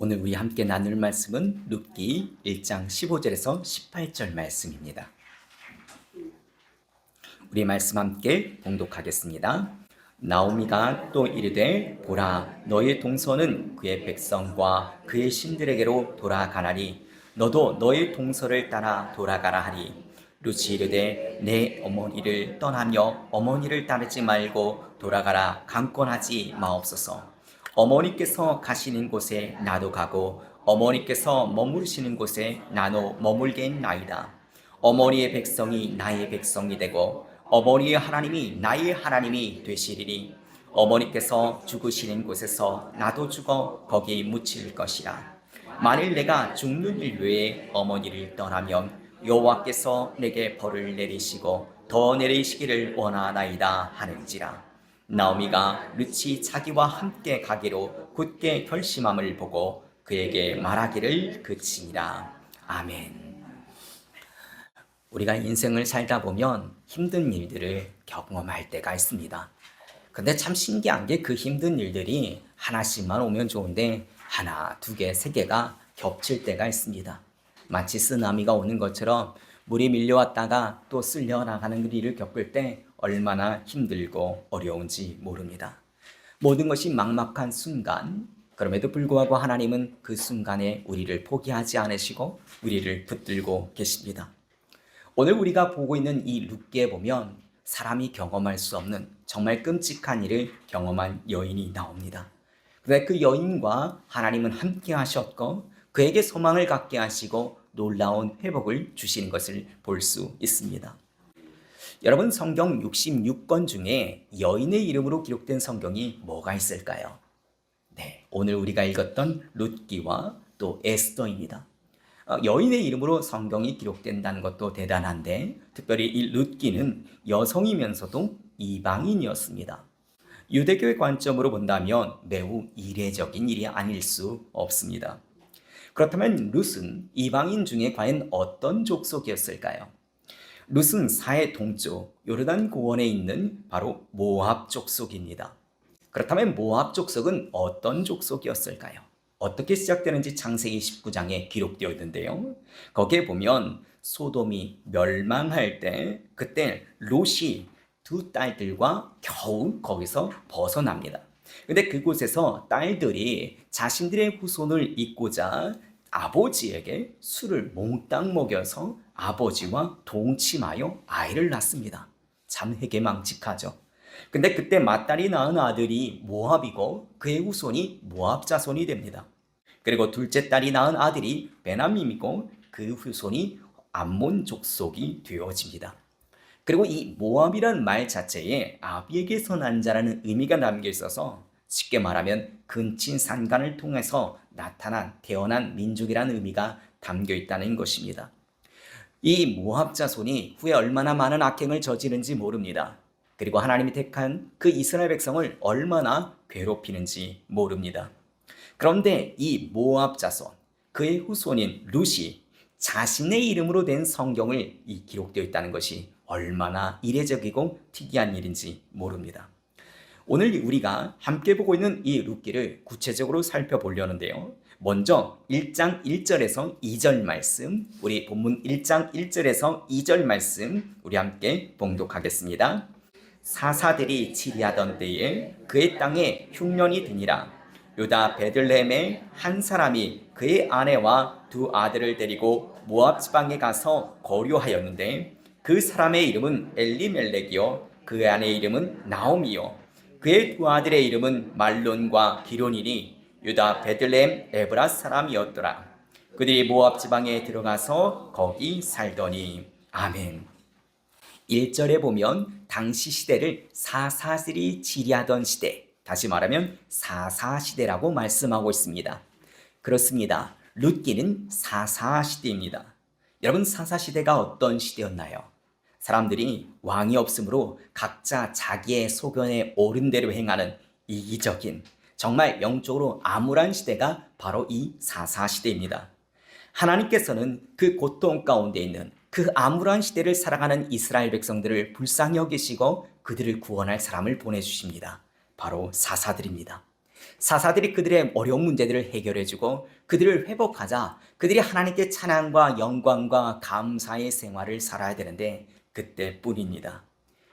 오늘 우리 함께 나눌 말씀은 룻기 1장 15절에서 18절 말씀입니다. 우리 말씀 함께 봉독하겠습니다. 나오미가 또 이르되 보라 너의 동서는 그의 백성과 그의 신들에게로 돌아가나니 너도 너의 동서를 따라 돌아가라 하리. 룻이 이르되 내 어머니를 떠나며 어머니를 따르지 말고 돌아가라 강권하지 마옵소서. 어머니께서 가시는 곳에 나도 가고 어머니께서 머무르시는 곳에 나도 머물겠나이다. 어머니의 백성이 나의 백성이 되고 어머니의 하나님이 나의 하나님이 되시리니 어머니께서 죽으시는 곳에서 나도 죽어 거기 묻힐 것이라. 만일 내가 죽는 일 외에 어머니를 떠나면 여호와께서 내게 벌을 내리시고 더 내리시기를 원하나이다 하는지라. 나오미가 룻이 자기와 함께 가기로 굳게 결심함을 보고 그에게 말하기를 그치니라. 아멘. 우리가 인생을 살다 보면 힘든 일들을 경험할 때가 있습니다. 근데 참 신기한 게 그 힘든 일들이 하나씩만 오면 좋은데 하나, 두 개, 세 개가 겹칠 때가 있습니다. 마치 쓰나미가 오는 것처럼 물이 밀려왔다가 또 쓸려나가는 일을 겪을 때 얼마나 힘들고 어려운지 모릅니다. 모든 것이 막막한 순간, 그럼에도 불구하고 하나님은 그 순간에 우리를 포기하지 않으시고 우리를 붙들고 계십니다. 오늘 우리가 보고 있는 이 룻기에 보면 사람이 경험할 수 없는 정말 끔찍한 일을 경험한 여인이 나옵니다. 그런데 그 여인과 하나님은 함께 하셨고 그에게 소망을 갖게 하시고 놀라운 회복을 주시는 것을 볼 수 있습니다. 여러분, 성경 66권 중에 여인의 이름으로 기록된 성경이 뭐가 있을까요? 네, 오늘 우리가 읽었던 룻기와 또 에스더입니다. 여인의 이름으로 성경이 기록된다는 것도 대단한데 특별히 이 룻기는 여성이면서도 이방인이었습니다. 유대교의 관점으로 본다면 매우 이례적인 일이 아닐 수 없습니다. 그렇다면 룻은 이방인 중에 과연 어떤 족속이었을까요? 룻은 사해 동쪽 요르단 고원에 있는 바로 모압 족속입니다. 그렇다면 모압 족속은 어떤 족속이었을까요? 어떻게 시작되는지 창세기 19장에 기록되어 있는데요. 거기에 보면 소돔이 멸망할 때 그때 롯이 두 딸들과 겨우 거기서 벗어납니다. 근데 그곳에서 딸들이 자신들의 후손을 잇고자 아버지에게 술을 몽땅 먹여서 아버지와 동침하여 아이를 낳습니다. 참 해괴망측하죠. 근데 그때 맏딸이 낳은 아들이 모압이고 그의 후손이 모압 자손이 됩니다. 그리고 둘째 딸이 낳은 아들이 베냐민이고 그 후손이 암몬 족속이 되어집니다. 그리고 이 모압이라는 말 자체에 아비에게서 난 자라는 의미가 담겨 있어서 쉽게 말하면 근친 산간을 통해서 태어난 민족이라는 의미가 담겨 있다는 것입니다. 이 모압 자손이 후에 얼마나 많은 악행을 저지른지 모릅니다. 그리고 하나님이 택한 그 이스라엘 백성을 얼마나 괴롭히는지 모릅니다. 그런데 이 모압 자손, 그의 후손인 룻이 자신의 이름으로 된 성경을 기록되어 있다는 것이 얼마나 이례적이고 특이한 일인지 모릅니다. 오늘 우리가 함께 보고 있는 이 룻기를 구체적으로 살펴보려는데요. 먼저 1장 1절에서 2절 말씀, 우리 본문 1장 1절에서 2절 말씀 우리 함께 봉독하겠습니다. 사사들이 치리하던 때에 그의 땅에 흉년이 드니라. 유다 베들레헴의 한 사람이 그의 아내와 두 아들을 데리고 모압 지방에 가서 거류하였는데 그 사람의 이름은 엘리멜렉이요 그의 아내의 이름은 나오미요 그의 두 아들의 이름은 말론과 기론이니 유다 베들레헴 에브라 사람이었더라. 그들이 모압 지방에 들어가서 거기 살더니. 아멘. 1절에 보면 당시 시대를 사사들이 지리하던 시대, 다시 말하면 사사시대라고 말씀하고 있습니다. 그렇습니다. 룻기는 사사시대입니다. 여러분, 사사시대가 어떤 시대였나요? 사람들이 왕이 없으므로 각자 자기의 소견에 옳은 대로 행하는 이기적인, 정말 영적으로 암울한 시대가 바로 이 사사시대입니다. 하나님께서는 그 고통 가운데 있는 그 암울한 시대를 살아가는 이스라엘 백성들을 불쌍히 여기시고 그들을 구원할 사람을 보내주십니다. 바로 사사들입니다. 사사들이 그들의 어려운 문제들을 해결해주고 그들을 회복하자 그들이 하나님께 찬양과 영광과 감사의 생활을 살아야 되는데 그때뿐입니다.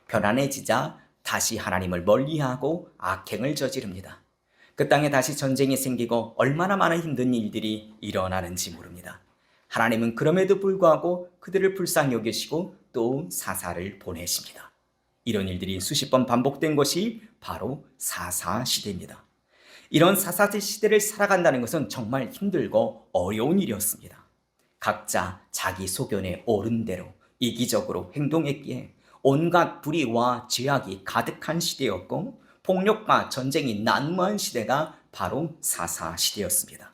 편안해지자 다시 하나님을 멀리하고 악행을 저지릅니다. 그 땅에 다시 전쟁이 생기고 얼마나 많은 힘든 일들이 일어나는지 모릅니다. 하나님은 그럼에도 불구하고 그들을 불쌍히 여기시고 또 사사를 보내십니다. 이런 일들이 수십 번 반복된 것이 바로 사사시대입니다. 이런 사사시대를 살아간다는 것은 정말 힘들고 어려운 일이었습니다. 각자 자기 소견에 옳은 대로 이기적으로 행동했기에 온갖 불의와 죄악이 가득한 시대였고 폭력과 전쟁이 난무한 시대가 바로 사사시대였습니다.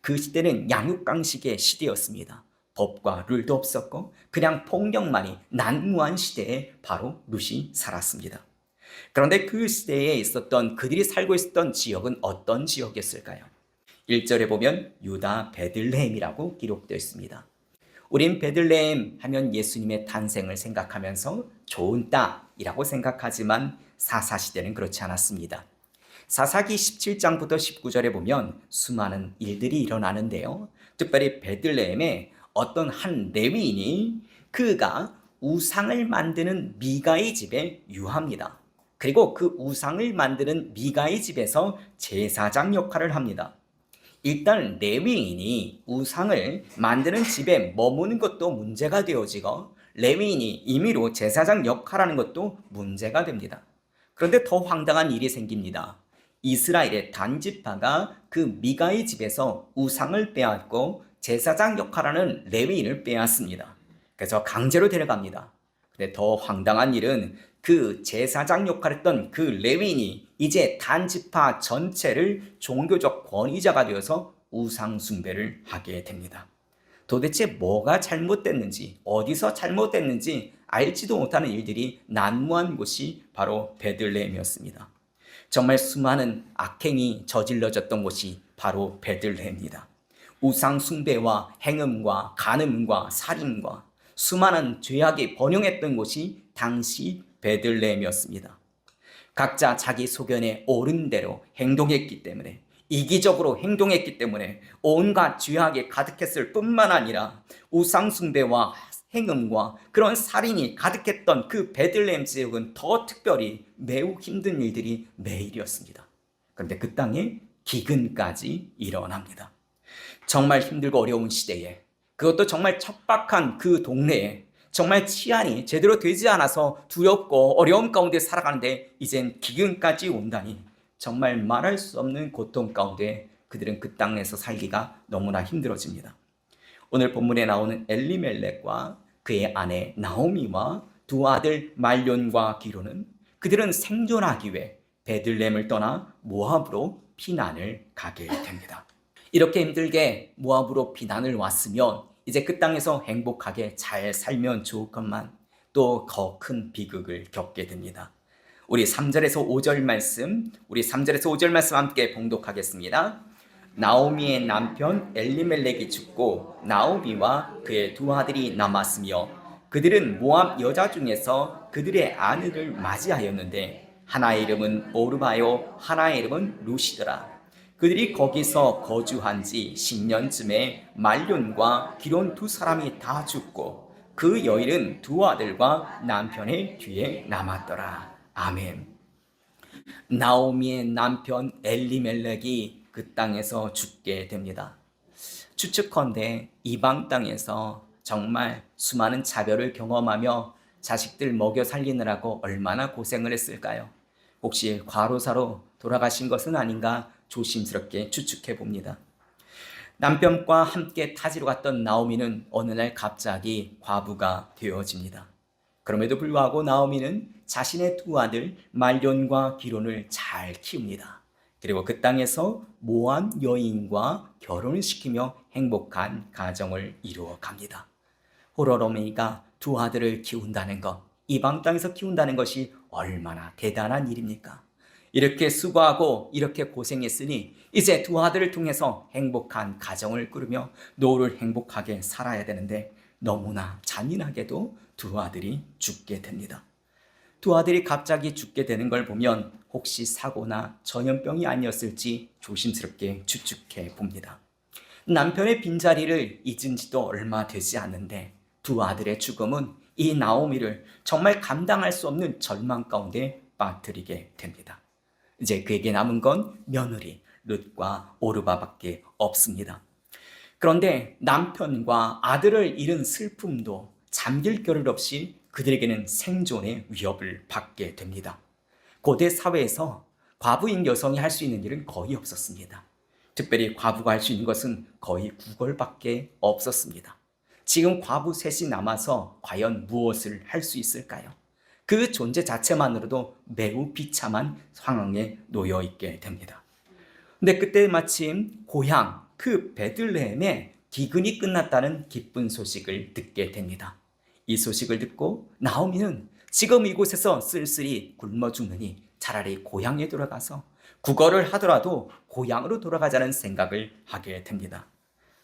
그 시대는 양육강식의 시대였습니다. 법과 룰도 없었고 그냥 폭력만이 난무한 시대에 바로 룻이 살았습니다. 그런데 그 시대에 있었던 그들이 살고 있었던 지역은 어떤 지역이었을까요? 1절에 보면 유다 베들레헴이라고 기록되어 있습니다. 우린 베들레헴 하면 예수님의 탄생을 생각하면서 좋은 땅이라고 생각하지만 사사시대는 그렇지 않았습니다. 사사기 17장부터 19절에 보면 수많은 일들이 일어나는데요. 특별히 베들레헴에 어떤 한 레위인이 그가 우상을 만드는 미가의 집에 유합니다. 그리고 그 우상을 만드는 미가의 집에서 제사장 역할을 합니다. 일단 레위인이 우상을 만드는 집에 머무는 것도 문제가 되어지고 레위인이 임의로 제사장 역할하는 것도 문제가 됩니다. 그런데 더 황당한 일이 생깁니다. 이스라엘의 단지파가 그 미가의 집에서 우상을 빼앗고 제사장 역할하는 레위인을 빼앗습니다. 그래서 강제로 데려갑니다. 근데 더 황당한 일은 그 제사장 역할했던 그 레위인이 이제 단지파 전체를 종교적 권위자가 되어서 우상 숭배를 하게 됩니다. 도대체 뭐가 잘못됐는지 어디서 잘못됐는지 알지도 못하는 일들이 난무한 곳이 바로 베들레헴이었습니다. 정말 수많은 악행이 저질러졌던 곳이 바로 베들레헴입니다. 우상 숭배와 행음과 간음과 살인과 수많은 죄악이 번영했던 곳이 당시 베들레헴이었습니다. 각자 자기 소견에 옳은 대로 행동했기 때문에 이기적으로 행동했기 때문에 온갖 죄악이 가득했을 뿐만 아니라 우상 숭배와 행음과 그런 살인이 가득했던 그 베들레헴 지역은 더 특별히 매우 힘든 일들이 매일이었습니다. 그런데 그 땅에 기근까지 일어납니다. 정말 힘들고 어려운 시대에 그것도 정말 척박한 그 동네에 정말 치안이 제대로 되지 않아서 두렵고 어려움 가운데 살아가는데 이젠 기근까지 온다니 정말 말할 수 없는 고통 가운데 그들은 그 땅에서 살기가 너무나 힘들어집니다. 오늘 본문에 나오는 엘리멜렉과 그의 아내 나오미와 두 아들 말론과 기로는 그들은 생존하기 위해 베들레헴을 떠나 모압으로 피난을 가게 됩니다. 이렇게 힘들게 모압으로 피난을 왔으면 이제 그 땅에서 행복하게 잘 살면 좋겠만 또 더 큰 비극을 겪게 됩니다. 우리 3절에서 5절 말씀 함께 봉독하겠습니다. 나오미의 남편 엘리멜렉이 죽고 나오미와 그의 두 아들이 남았으며 그들은 모압 여자 중에서 그들의 아내를 맞이하였는데 하나의 이름은 오르바요 하나의 이름은 루시더라. 그들이 거기서 거주한 지 10년쯤에 말론과 기론 두 사람이 다 죽고 그 여인은 두 아들과 남편의 뒤에 남았더라. 아멘. 나오미의 남편 엘리멜렉이 그 땅에서 죽게 됩니다. 추측컨대 이방 땅에서 정말 수많은 차별을 경험하며 자식들 먹여 살리느라고 얼마나 고생을 했을까요? 혹시 과로사로 돌아가신 것은 아닌가 조심스럽게 추측해 봅니다. 남편과 함께 타지로 갔던 나오미는 어느 날 갑자기 과부가 되어집니다. 그럼에도 불구하고 나오미는 자신의 두 아들 말론과 기론을 잘 키웁니다. 그리고 그 땅에서 모압 여인과 결혼을 시키며 행복한 가정을 이루어 갑니다. 호로로메이가 두 아들을 키운다는 것, 이방 땅에서 키운다는 것이 얼마나 대단한 일입니까? 이렇게 수고하고 이렇게 고생했으니 이제 두 아들을 통해서 행복한 가정을 꾸리며 노후를 행복하게 살아야 되는데 너무나 잔인하게도 두 아들이 죽게 됩니다. 두 아들이 갑자기 죽게 되는 걸 보면 혹시 사고나 전염병이 아니었을지 조심스럽게 추측해 봅니다. 남편의 빈자리를 잊은 지도 얼마 되지 않는데 두 아들의 죽음은 이 나오미를 정말 감당할 수 없는 절망 가운데 빠뜨리게 됩니다. 이제 그에게 남은 건 며느리 룻과 오르바밖에 없습니다. 그런데 남편과 아들을 잃은 슬픔도 잠길 겨를 없이 그들에게는 생존의 위협을 받게 됩니다. 고대 사회에서 과부인 여성이 할 수 있는 일은 거의 없었습니다. 특별히 과부가 할 수 있는 것은 거의 구걸밖에 없었습니다. 지금 과부 셋이 남아서 과연 무엇을 할 수 있을까요? 그 존재 자체만으로도 매우 비참한 상황에 놓여 있게 됩니다. 근데 그때 마침 고향 그 베들레헴에 기근이 끝났다는 기쁜 소식을 듣게 됩니다. 이 소식을 듣고 나오미는 지금 이곳에서 쓸쓸히 굶어 죽느니 차라리 고향에 돌아가서 구걸을 하더라도 고향으로 돌아가자는 생각을 하게 됩니다.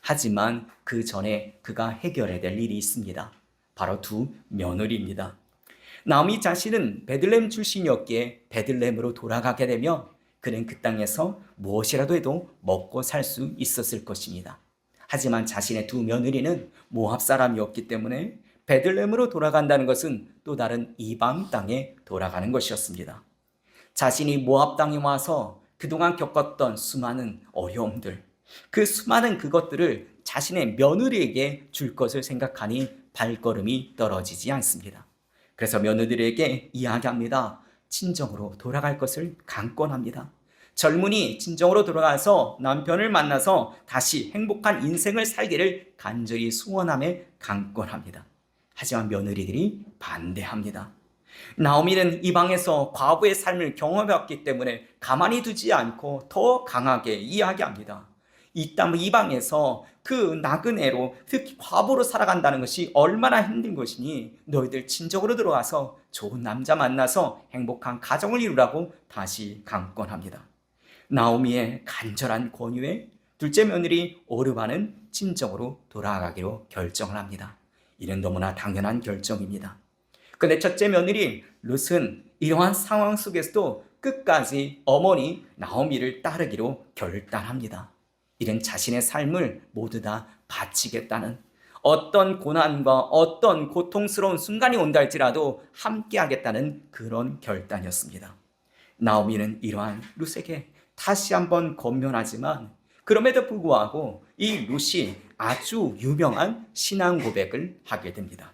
하지만 그 전에 그가 해결해야 될 일이 있습니다. 바로 두 며느리입니다. 나오미 자신은 베들레헴 출신이었기에 베들레헴으로 돌아가게 되면 그는 그 땅에서 무엇이라도 해도 먹고 살 수 있었을 것입니다. 하지만 자신의 두 며느리는 모압 사람이었기 때문에 베들레헴으로 돌아간다는 것은 또 다른 이방 땅에 돌아가는 것이었습니다. 자신이 모압 땅에 와서 그동안 겪었던 수많은 어려움들, 그 수많은 그것들을 자신의 며느리에게 줄 것을 생각하니 발걸음이 떨어지지 않습니다. 그래서 며느리에게 이야기합니다. 친정으로 돌아갈 것을 강권합니다. 젊은이 친정으로 돌아가서 남편을 만나서 다시 행복한 인생을 살기를 간절히 소원하며 강권합니다. 하지만 며느리들이 반대합니다. 나오미는 이방에서 과부의 삶을 경험해왔기 때문에 가만히 두지 않고 더 강하게 이야기합니다. 이방에서 그 나그네로 특히 과부로 살아간다는 것이 얼마나 힘든 것이니 너희들 친정으로 들어가서 좋은 남자 만나서 행복한 가정을 이루라고 다시 강권합니다. 나오미의 간절한 권유에 둘째 며느리 오르바는 친정으로 돌아가기로 결정을 합니다. 이는 너무나 당연한 결정입니다. 그런데 첫째 며느리 룻은 이러한 상황 속에서도 끝까지 어머니 나오미를 따르기로 결단합니다. 이는 자신의 삶을 모두 다 바치겠다는, 어떤 고난과 어떤 고통스러운 순간이 온다 할지라도 함께 하겠다는 그런 결단이었습니다. 나오미는 이러한 룻에게 다시 한번 권면하지만 그럼에도 불구하고 이 룻이 아주 유명한 신앙 고백을 하게 됩니다.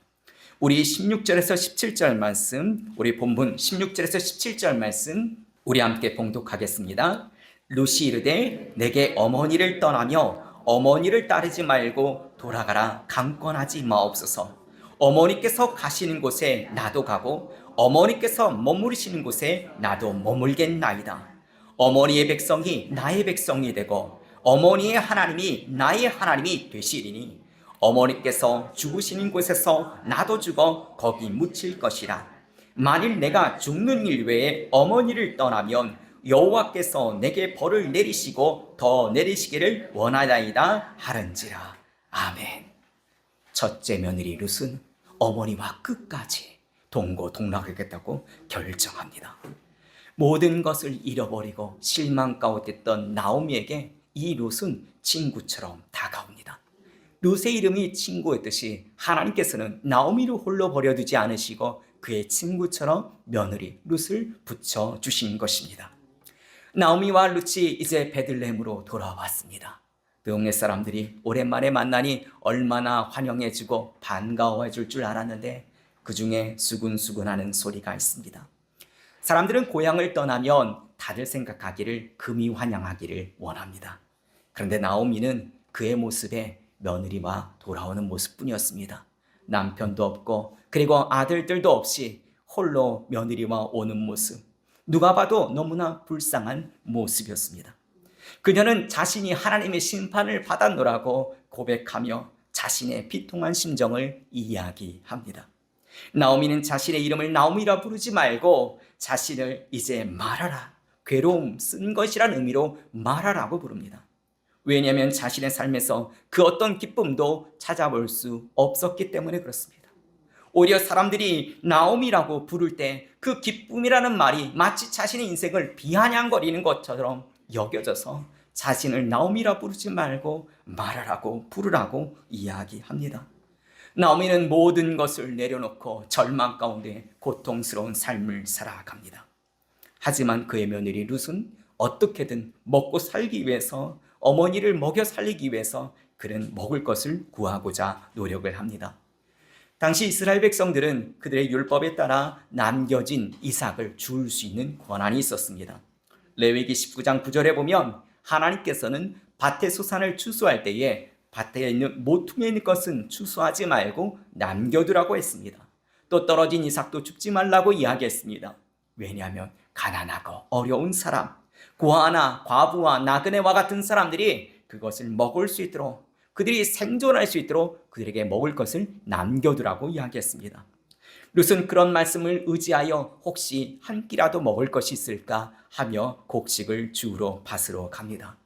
우리 16절에서 17절 말씀, 우리 본문 16절에서 17절 말씀 우리 함께 봉독하겠습니다. 룻이 이르되 내게 어머니를 떠나며 어머니를 따르지 말고 돌아가라 강권하지 마옵소서. 어머니께서 가시는 곳에 나도 가고 어머니께서 머무르시는 곳에 나도 머물겠나이다. 어머니의 백성이 나의 백성이 되고 어머니의 하나님이 나의 하나님이 되시리니 어머니께서 죽으시는 곳에서 나도 죽어 거기 묻힐 것이라. 만일 내가 죽는 일 외에 어머니를 떠나면 여호와께서 내게 벌을 내리시고 더 내리시기를 원하나이다 하는지라. 아멘. 첫째 며느리 룻은 어머니와 끝까지 동고동락하겠다고 결정합니다. 모든 것을 잃어버리고 실망 가운데 있던 나오미에게 이 룻은 친구처럼 다가옵니다. 룻의 이름이 친구였듯이 하나님께서는 나오미를 홀로 버려두지 않으시고 그의 친구처럼 며느리 룻을 붙여주신 것입니다. 나오미와 룻이 이제 베들레헴으로 돌아왔습니다. 동네 사람들이 오랜만에 만나니 얼마나 환영해주고 반가워해줄 줄 알았는데 그 중에 수근수근하는 소리가 있습니다. 사람들은 고향을 떠나면 다들 생각하기를 금이 환영하기를 원합니다. 그런데 나오미는 그의 모습에 며느리와 돌아오는 모습뿐이었습니다. 남편도 없고 그리고 아들들도 없이 홀로 며느리와 오는 모습, 누가 봐도 너무나 불쌍한 모습이었습니다. 그녀는 자신이 하나님의 심판을 받았노라고 고백하며 자신의 비통한 심정을 이야기합니다. 나오미는 자신의 이름을 나오미라 부르지 말고 자신을 이제 말하라, 괴로움 쓴 것이란 의미로 말하라고 부릅니다. 왜냐하면 자신의 삶에서 그 어떤 기쁨도 찾아볼 수 없었기 때문에 그렇습니다. 오히려 사람들이 나오미라고 부를 때 그 기쁨이라는 말이 마치 자신의 인생을 비아냥거리는 것처럼 여겨져서 자신을 나오미라 부르지 말고 말하라고 부르라고 이야기합니다. 나오미는 모든 것을 내려놓고 절망 가운데 고통스러운 삶을 살아갑니다. 하지만 그의 며느리 룻은 어떻게든 먹고 살기 위해서, 어머니를 먹여 살리기 위해서 그는 먹을 것을 구하고자 노력을 합니다. 당시 이스라엘 백성들은 그들의 율법에 따라 남겨진 이삭을 주울 수 있는 권한이 있었습니다. 레위기 19장 9절에 보면 하나님께서는 밭의 소산을 추수할 때에 밭에 있는 모퉁이에 있는 것은 추수하지 말고 남겨두라고 했습니다. 또 떨어진 이삭도 줍지 말라고 이야기했습니다. 왜냐하면 가난하고 어려운 사람, 고아나 과부와 나그네와 같은 사람들이 그것을 먹을 수 있도록, 그들이 생존할 수 있도록 그들에게 먹을 것을 남겨두라고 이야기했습니다. 룻은 그런 말씀을 의지하여 혹시 한 끼라도 먹을 것이 있을까 하며 곡식을 주우러 밭으로 갑니다.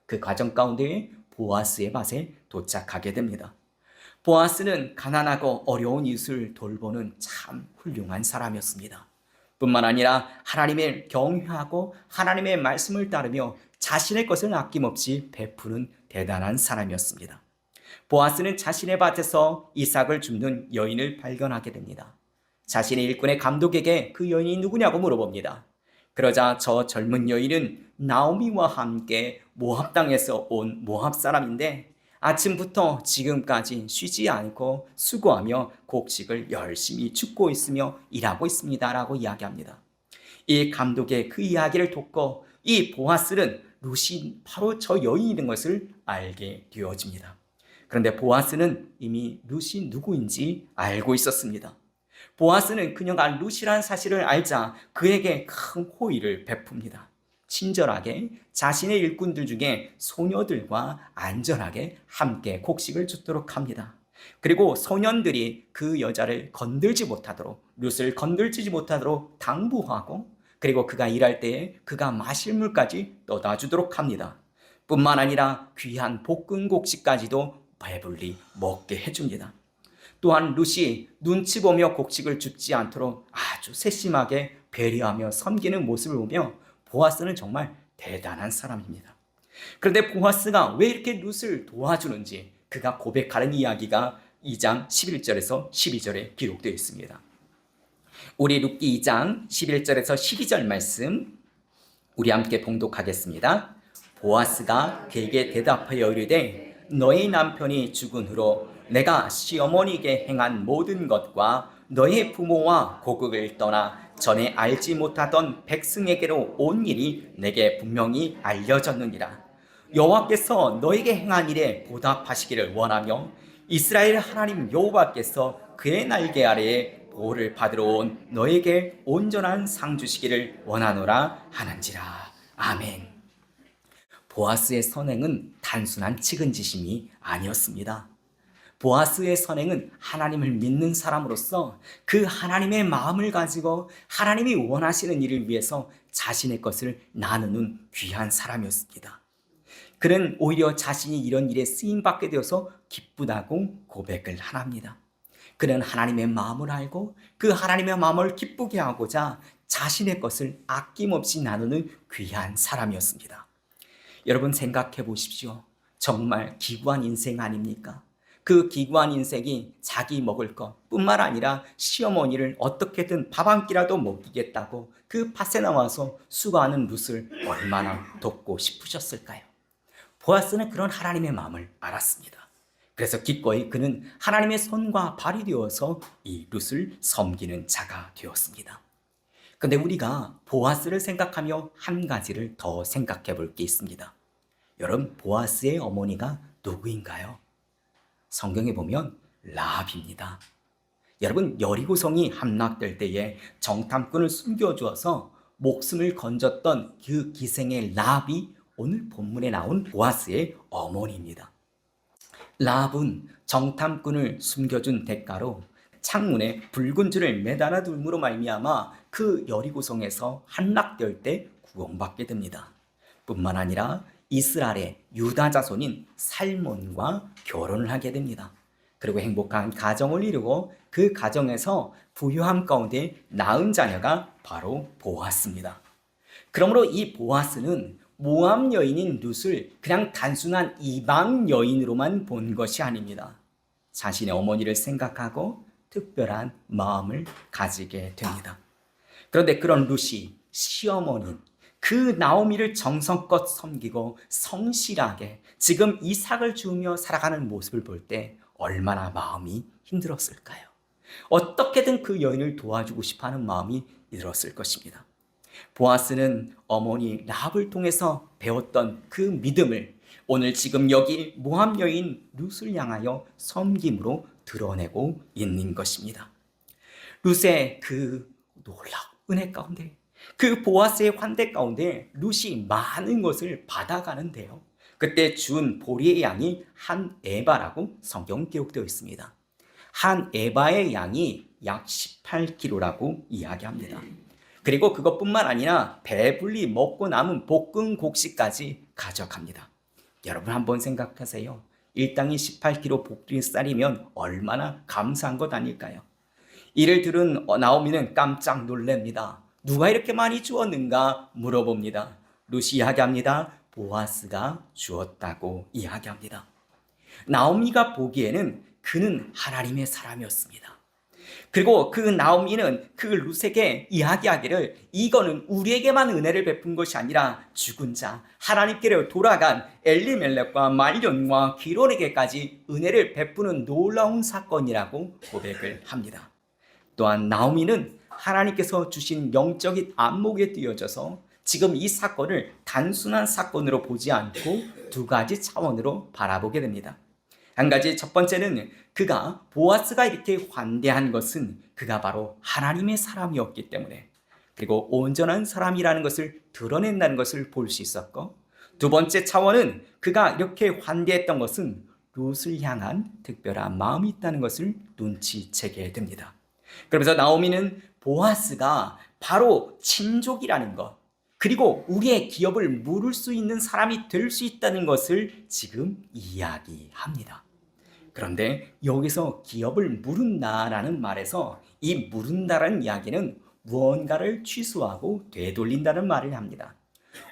그 과정 가운데 보아스의 밭에 도착하게 됩니다. 보아스는 가난하고 어려운 이웃을 돌보는 참 훌륭한 사람이었습니다. 뿐만 아니라 하나님을 경외하고 하나님의 말씀을 따르며 자신의 것을 아낌없이 베푸는 대단한 사람이었습니다. 보아스는 자신의 밭에서 이삭을 줍는 여인을 발견하게 됩니다. 자신의 일꾼의 감독에게 그 여인이 누구냐고 물어봅니다. 그러자 저 젊은 여인은 나오미와 함께 모압 땅에서 온 모압 사람인데 아침부터 지금까지 쉬지 않고 수고하며 곡식을 열심히 줍고 있으며 일하고 있습니다 라고 이야기합니다. 이 감독의 그 이야기를 듣고 이 보아스는 룻이 바로 저 여인인 것을 알게 되어집니다. 그런데 보아스는 이미 룻이 누구인지 알고 있었습니다. 보아스는 그녀가 룻이란 사실을 알자 그에게 큰 호의를 베풉니다. 친절하게 자신의 일꾼들 중에 소녀들과 안전하게 함께 곡식을 줍도록 합니다. 그리고 소년들이 그 여자를 건들지 못하도록, 룻을 건들지 못하도록 당부하고, 그리고 그가 일할 때에 그가 마실 물까지 떠다 주도록 합니다. 뿐만 아니라 귀한 볶은 곡식까지도 배불리 먹게 해줍니다. 또한 룻이 눈치 보며 곡식을 줍지 않도록 아주 세심하게 배려하며 섬기는 모습을 보며 보아스는 정말 대단한 사람입니다. 그런데 보아스가 왜 이렇게 룻을 도와주는지 그가 고백하는 이야기가 2장 11절에서 12절에 기록되어 있습니다. 우리 룻기 2장 11절에서 12절 말씀 우리 함께 봉독하겠습니다. 보아스가 그에게 대답하여 이르되 너의 남편이 죽은 후로 내가 시어머니에게 행한 모든 것과 너의 부모와 고국을 떠나 전에 알지 못하던 백성에게로 온 일이 내게 분명히 알려졌느니라. 여호와께서 너에게 행한 일에 보답하시기를 원하며 이스라엘 하나님 여호와께서 그의 날개 아래에 보호를 받으러 온 너에게 온전한 상 주시기를 원하노라 하는지라. 아멘. 보아스의 선행은 단순한 측은지심이 아니었습니다. 보아스의 선행은 하나님을 믿는 사람으로서 그 하나님의 마음을 가지고 하나님이 원하시는 일을 위해서 자신의 것을 나누는 귀한 사람이었습니다. 그는 오히려 자신이 이런 일에 쓰임받게 되어서 기쁘다고 고백을 합니다. 그는 하나님의 마음을 알고 그 하나님의 마음을 기쁘게 하고자 자신의 것을 아낌없이 나누는 귀한 사람이었습니다. 여러분 생각해 보십시오. 정말 기구한 인생 아닙니까? 그 기구한 인생이 자기 먹을 것 뿐만 아니라 시어머니를 어떻게든 밥 한 끼라도 먹이겠다고 그 밭에 나와서 수고하는 룻을 얼마나 돕고 싶으셨을까요? 보아스는 그런 하나님의 마음을 알았습니다. 그래서 기꺼이 그는 하나님의 손과 발이 되어서 이 룻을 섬기는 자가 되었습니다. 그런데 우리가 보아스를 생각하며 한 가지를 더 생각해 볼 게 있습니다. 여러분, 보아스의 어머니가 누구인가요? 성경에 보면 라합입니다. 여러분, 여리고성이 함락될 때에 정탐꾼을 숨겨주어서 목숨을 건졌던 그 기생의 라합이 오늘 본문에 나온 보아스의 어머니입니다. 라합은 정탐꾼을 숨겨준 대가로 창문에 붉은 줄을 매달아 둘므로 말미암아 그 여리고성에서 함락될 때 구원받게 됩니다. 뿐만 아니라 이스라엘의 유다 자손인 살몬과 결혼을 하게 됩니다. 그리고 행복한 가정을 이루고 그 가정에서 부유함 가운데 낳은 자녀가 바로 보아스입니다. 그러므로 이 보아스는 모압 여인인 룻을 그냥 단순한 이방 여인으로만 본 것이 아닙니다. 자신의 어머니를 생각하고 특별한 마음을 가지게 됩니다. 그런데 그런 룻이 시어머니인 그 나오미를 정성껏 섬기고 성실하게 지금 이삭을 주우며 살아가는 모습을 볼 때 얼마나 마음이 힘들었을까요? 어떻게든 그 여인을 도와주고 싶어하는 마음이 들었을 것입니다. 보아스는 어머니 라합을 통해서 배웠던 그 믿음을 오늘 지금 여기 모압 여인 룻을 향하여 섬김으로 드러내고 있는 것입니다. 룻의 그 놀라운 은혜 가운데, 그 보아스의 환대 가운데 룻이 많은 것을 받아가는데요. 그때 준 보리의 양이 한 에바라고 성경 기록되어 있습니다. 한 에바의 양이 약 18kg라고 이야기합니다. 그리고 그것뿐만 아니라 배불리 먹고 남은 볶은 곡식까지 가져갑니다. 여러분 한번 생각하세요. 일당이 18kg 볶은 쌀이면 얼마나 감사한 것 아닐까요? 이를 들은 나오미는 깜짝 놀랍니다. 누가 이렇게 많이 주었는가 물어봅니다. 룻이 이야기합니다. 보아스가 주었다고 이야기합니다. 나오미가 보기에는 그는 하나님의 사람이었습니다. 그리고 그 나오미는 그 룻에게 이야기하기를 이거는 우리에게만 은혜를 베푼 것이 아니라 죽은 자 하나님께로 돌아간 엘리멜렉과 말론과 기론에게까지 은혜를 베푸는 놀라운 사건이라고 고백을 합니다. 또한 나오미는 하나님께서 주신 영적인 안목에 띄어져서 지금 이 사건을 단순한 사건으로 보지 않고 두 가지 차원으로 바라보게 됩니다. 한 가지 첫 번째는 그가 보아스가 이렇게 환대한 것은 그가 바로 하나님의 사람이었기 때문에, 그리고 온전한 사람이라는 것을 드러낸다는 것을 볼 수 있었고, 두 번째 차원은 그가 이렇게 환대했던 것은 룻을 향한 특별한 마음이 있다는 것을 눈치채게 됩니다. 그러면서 나오미는 보아스가 바로 친족이라는 것, 그리고 우리의 기업을 물을 수 있는 사람이 될 수 있다는 것을 지금 이야기합니다. 그런데 여기서 기업을 물은다라는 말에서 이 물은다라는 이야기는 무언가를 취소하고 되돌린다는 말을 합니다.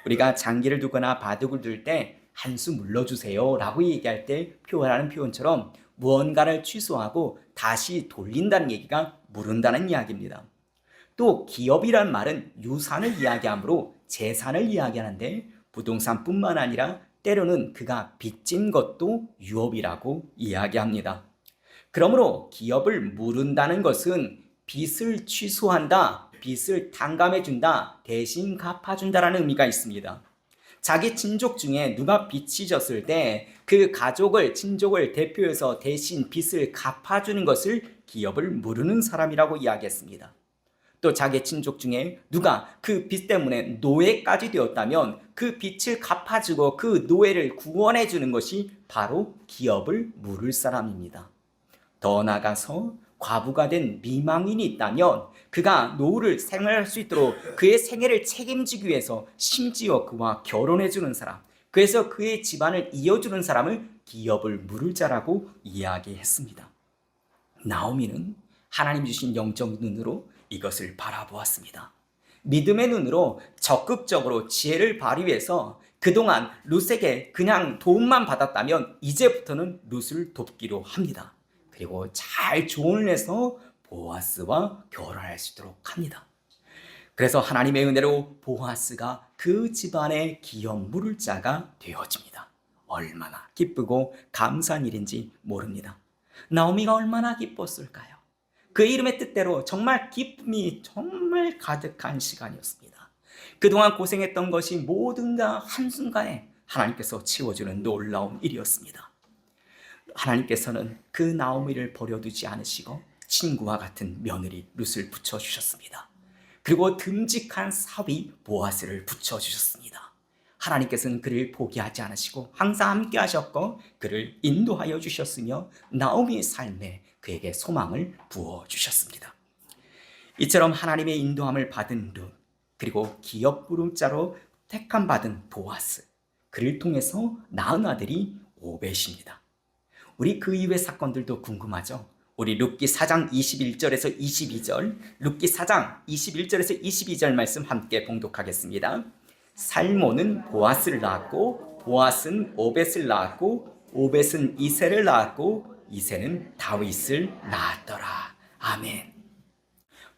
우리가 장기를 두거나 바둑을 둘 때 한 수 물러주세요 라고 얘기할 때 표현하는 표현처럼 무언가를 취소하고 다시 돌린다는 얘기가 물은다는 이야기입니다. 또 기업이란 말은 유산을 이야기하므로 재산을 이야기하는데 부동산뿐만 아니라 때로는 그가 빚진 것도 유업이라고 이야기합니다. 그러므로 기업을 물은다는 것은 빚을 취소한다, 빚을 탕감해준다, 대신 갚아준다라는 의미가 있습니다. 자기 친족 중에 누가 빚이 졌을 때 그 가족을, 친족을 대표해서 대신 빚을 갚아주는 것을 기업을 물으는 사람이라고 이야기했습니다. 또 자기 친족 중에 누가 그 빚 때문에 노예까지 되었다면 그 빚을 갚아주고 그 노예를 구원해 주는 것이 바로 기업을 물을 사람입니다. 더 나아가서 과부가 된 미망인이 있다면 그가 노후를 생활할 수 있도록 그의 생애를 책임지기 위해서 심지어 그와 결혼해 주는 사람, 그래서 그의 집안을 이어주는 사람을 기업을 물을 자라고 이야기했습니다. 나오미는 하나님 주신 영적 눈으로 이것을 바라보았습니다. 믿음의 눈으로 적극적으로 지혜를 발휘해서 그동안 룻에게 그냥 도움만 받았다면 이제부터는 룻을 돕기로 합니다. 그리고 잘 조언을 해서 보아스와 결혼할 수 있도록 합니다. 그래서 하나님의 은혜로 보아스가 그 집안의 기업 물을 자가 되어집니다. 얼마나 기쁘고 감사한 일인지 모릅니다. 나오미가 얼마나 기뻤을까요? 그 이름의 뜻대로 정말 기쁨이 정말 가득한 시간이었습니다. 그동안 고생했던 것이 모든 다 한순간에 하나님께서 채워주는 놀라운 일이었습니다. 하나님께서는 그 나오미를 버려두지 않으시고 친구와 같은 며느리 룻을 붙여주셨습니다. 그리고 듬직한 사위 보아스를 붙여주셨습니다. 하나님께서는 그를 포기하지 않으시고 항상 함께 하셨고 그를 인도하여 주셨으며 나오미의 삶에 그에게 소망을 부어주셨습니다. 이처럼 하나님의 인도함을 받은 룻, 그리고 기업 부름자로 택함받은 보아스, 그를 통해서 낳은 아들이 오벳입니다. 우리 그 이후의 사건들도 궁금하죠? 우리 룻기 4장 21절에서 22절, 룻기 4장 21절에서 22절 말씀 함께 봉독하겠습니다. 살몬은 보아스를 낳았고, 보아스는 오벳을 낳았고, 오벳은 이새를 낳았고, 이새는 다윗을 낳았더라. 아멘.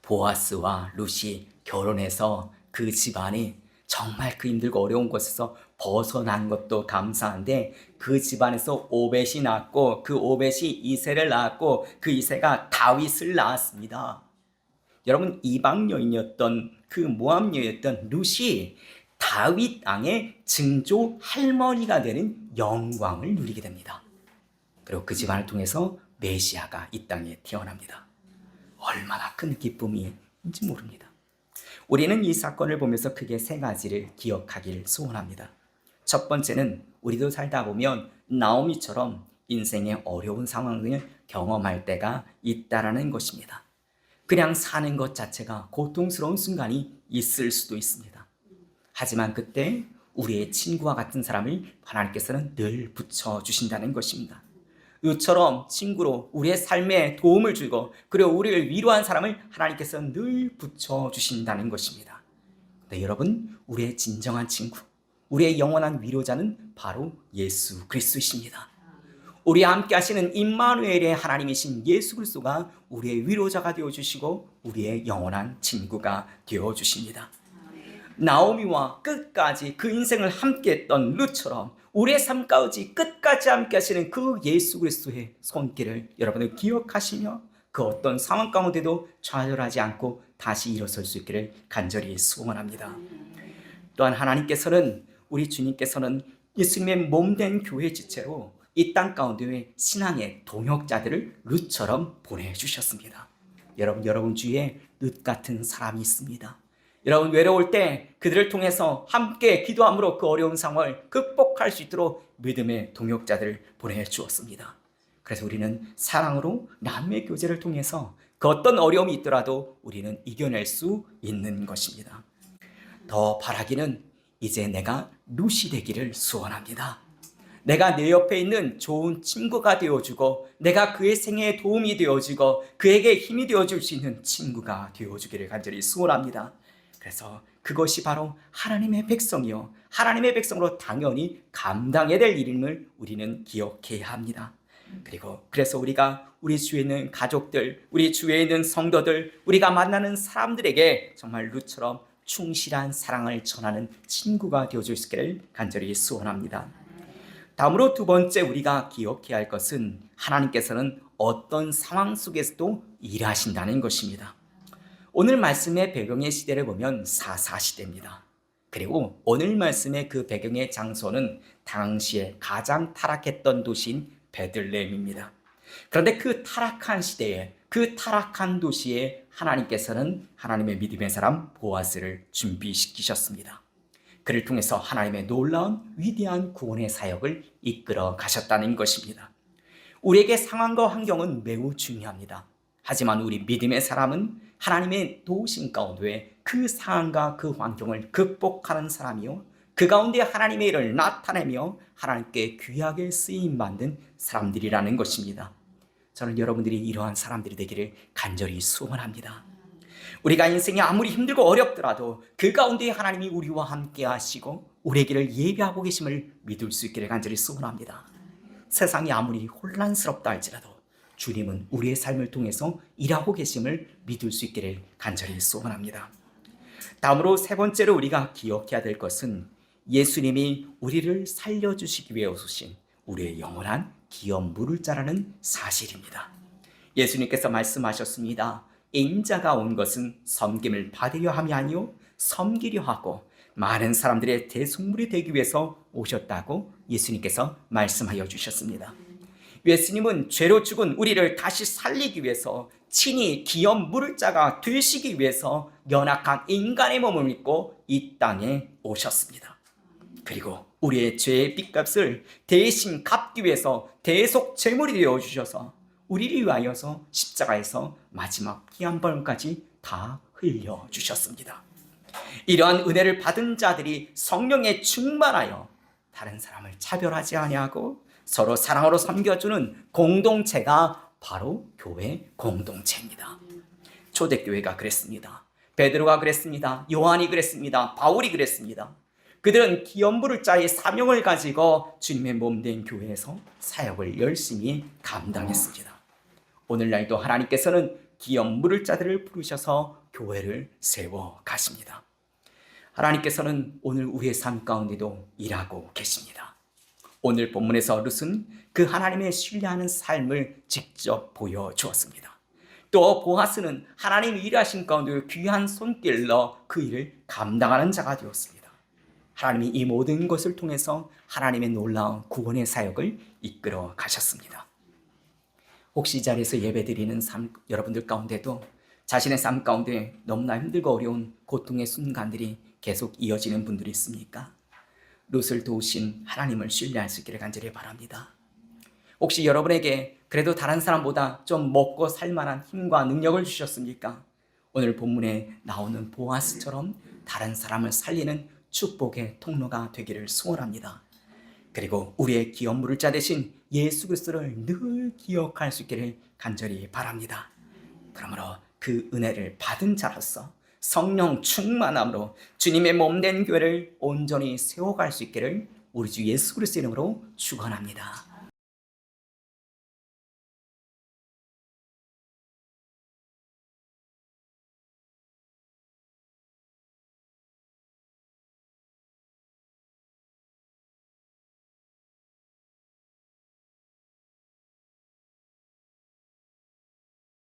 보아스와 룻이 결혼해서 그 집안이 정말 그 힘들고 어려운 곳에서 벗어난 것도 감사한데, 그 집안에서 오벳이 낳았고, 그 오벳이 이새를 낳았고, 그 이새가 다윗을 낳았습니다. 여러분, 이방 여인이었던 그 모압 여인이었던 룻이 다윗 왕의 증조 할머니가 되는 영광을 누리게 됩니다. 그리고 그 집안을 통해서 메시아가 이 땅에 태어납니다. 얼마나 큰 기쁨인지 모릅니다. 우리는 이 사건을 보면서 크게 세 가지를 기억하길 소원합니다. 첫 번째는 우리도 살다 보면 나오미처럼 인생의 어려운 상황을 경험할 때가 있다라는 것입니다. 그냥 사는 것 자체가 고통스러운 순간이 있을 수도 있습니다. 하지만 그때 우리의 친구와 같은 사람을 하나님께서는 늘 붙여주신다는 것입니다. 이처럼 친구로 우리의 삶에 도움을 주고, 그리고 우리를 위로한 사람을 하나님께서는 늘 붙여주신다는 것입니다. 네, 여러분, 우리의 진정한 친구, 우리의 영원한 위로자는 바로 예수 그리스도이십니다. 우리와 함께 하시는 임마누엘의 하나님이신 예수 그리스도가 우리의 위로자가 되어주시고 우리의 영원한 친구가 되어주십니다. 나오미와 끝까지 그 인생을 함께했던 룻처럼 우리의 삶까지 끝까지 함께 하시는 그 예수 그리스도의 손길을 여러분은 기억하시며 그 어떤 상황 가운데도 좌절하지 않고 다시 일어설 수 있기를 간절히 소원합니다. 또한 하나님께서는, 우리 주님께서는 예수님의 몸된 교회 지체로 이 땅 가운데 신앙의 동역자들을 룻처럼 보내주셨습니다. 여러분 주위에 룻 같은 사람이 있습니다. 여러분 외로울 때 그들을 통해서 함께 기도함으로 그 어려운 상황을 극복할 수 있도록 믿음의 동역자들을 보내주었습니다. 그래서 우리는 사랑으로 남의 교제를 통해서 그 어떤 어려움이 있더라도 우리는 이겨낼 수 있는 것입니다. 더 바라기는 이제 내가 룻이 되기를 소원합니다. 내가 내 옆에 있는 좋은 친구가 되어주고, 내가 그의 생애에 도움이 되어주고, 그에게 힘이 되어줄 수 있는 친구가 되어주기를 간절히 소원합니다. 그래서 그것이 바로 하나님의 백성이요, 하나님의 백성으로 당연히 감당해야 될 일임을 우리는 기억해야 합니다. 그래서 우리가 우리 주위에 있는 가족들, 우리 주위에 있는 성도들, 우리가 만나는 사람들에게 정말 룻처럼 충실한 사랑을 전하는 친구가 되어줄 수 있기를 간절히 소원합니다. 다음으로 두 번째 우리가 기억해야 할 것은 하나님께서는 어떤 상황 속에서도 일하신다는 것입니다. 오늘 말씀의 배경의 시대를 보면 사사시대입니다. 그리고 오늘 말씀의 그 배경의 장소는 당시에 가장 타락했던 도시인 베들레헴입니다. 그런데 그 타락한 시대에, 그 타락한 도시에 하나님께서는 하나님의 믿음의 사람 보아스를 준비시키셨습니다. 그를 통해서 하나님의 놀라운 위대한 구원의 사역을 이끌어 가셨다는 것입니다. 우리에게 상황과 환경은 매우 중요합니다. 하지만 우리 믿음의 사람은 하나님의 도우심 가운데 그 상황과 그 환경을 극복하는 사람이요, 그 가운데 하나님의 일을 나타내며 하나님께 귀하게 쓰임 받는 사람들이라는 것입니다. 저는 여러분들이 이러한 사람들이 되기를 간절히 소원합니다. 우리가 인생이 아무리 힘들고 어렵더라도 그 가운데 하나님이 우리와 함께 하시고 우리의 길을 예비하고 계심을 믿을 수 있기를 간절히 소원합니다. 세상이 아무리 혼란스럽다 할지라도 주님은 우리의 삶을 통해서 일하고 계심을 믿을 수 있기를 간절히 소원합니다. 다음으로 세 번째로 우리가 기억해야 될 것은 예수님이 우리를 살려주시기 위해 오신 우리의 영원한 기업 물을 자라는 사실입니다. 예수님께서 말씀하셨습니다. 인자가 온 것은 섬김을 받으려 함이 아니요 섬기려 하고 많은 사람들의 대속물이 되기 위해서 오셨다고 예수님께서 말씀하여 주셨습니다. 예수님은 죄로 죽은 우리를 다시 살리기 위해서 친히 기업 물을 자가 되시기 위해서 연약한 인간의 몸을 입고 이 땅에 오셨습니다. 그리고 우리의 죄의 빚값을 대신 갚기 위해서 대속 제물이 되어 주셔서 우리를 위하여서 십자가에서 마지막 피 한 방울까지 다 흘려주셨습니다. 이러한 은혜를 받은 자들이 성령에 충만하여 다른 사람을 차별하지 아니하고 서로 사랑으로 섬겨주는 공동체가 바로 교회 공동체입니다. 초대교회가 그랬습니다. 베드로가 그랬습니다. 요한이 그랬습니다. 바울이 그랬습니다. 그들은 기업물을 짜의 사명을 가지고 주님의 몸된 교회에서 사역을 열심히 감당했습니다. 오늘날도 하나님께서는 기업물을 자들을 부르셔서 교회를 세워 가십니다. 하나님께서는 오늘 우리의 삶 가운데도 일하고 계십니다. 오늘 본문에서 룻은 그 하나님의 신뢰하는 삶을 직접 보여주었습니다. 또 보아스는 하나님이 일하신 가운데 귀한 손길로 그 일을 감당하는 자가 되었습니다. 하나님이 이 모든 것을 통해서 하나님의 놀라운 구원의 사역을 이끌어 가셨습니다. 혹시 이 자리에서 예배드리는 여러분들 가운데도 자신의 삶 가운데 너무나 힘들고 어려운 고통의 순간들이 계속 이어지는 분들이 있습니까? 룻을 도우신 하나님을 신뢰할 수 있기를 간절히 바랍니다. 혹시 여러분에게 그래도 다른 사람보다 좀 먹고 살만한 힘과 능력을 주셨습니까? 오늘 본문에 나오는 보아스처럼 다른 사람을 살리는 축복의 통로가 되기를 소원합니다. 그리고 우리의 기업물을 짜 대신 예수 그리스도를 늘 기억할 수 있기를 간절히 바랍니다. 그러므로 그 은혜를 받은 자로서 성령 충만함으로 주님의 몸된 교회를 온전히 세워갈 수 있기를 우리 주 예수 그리스도 이름으로 축원합니다.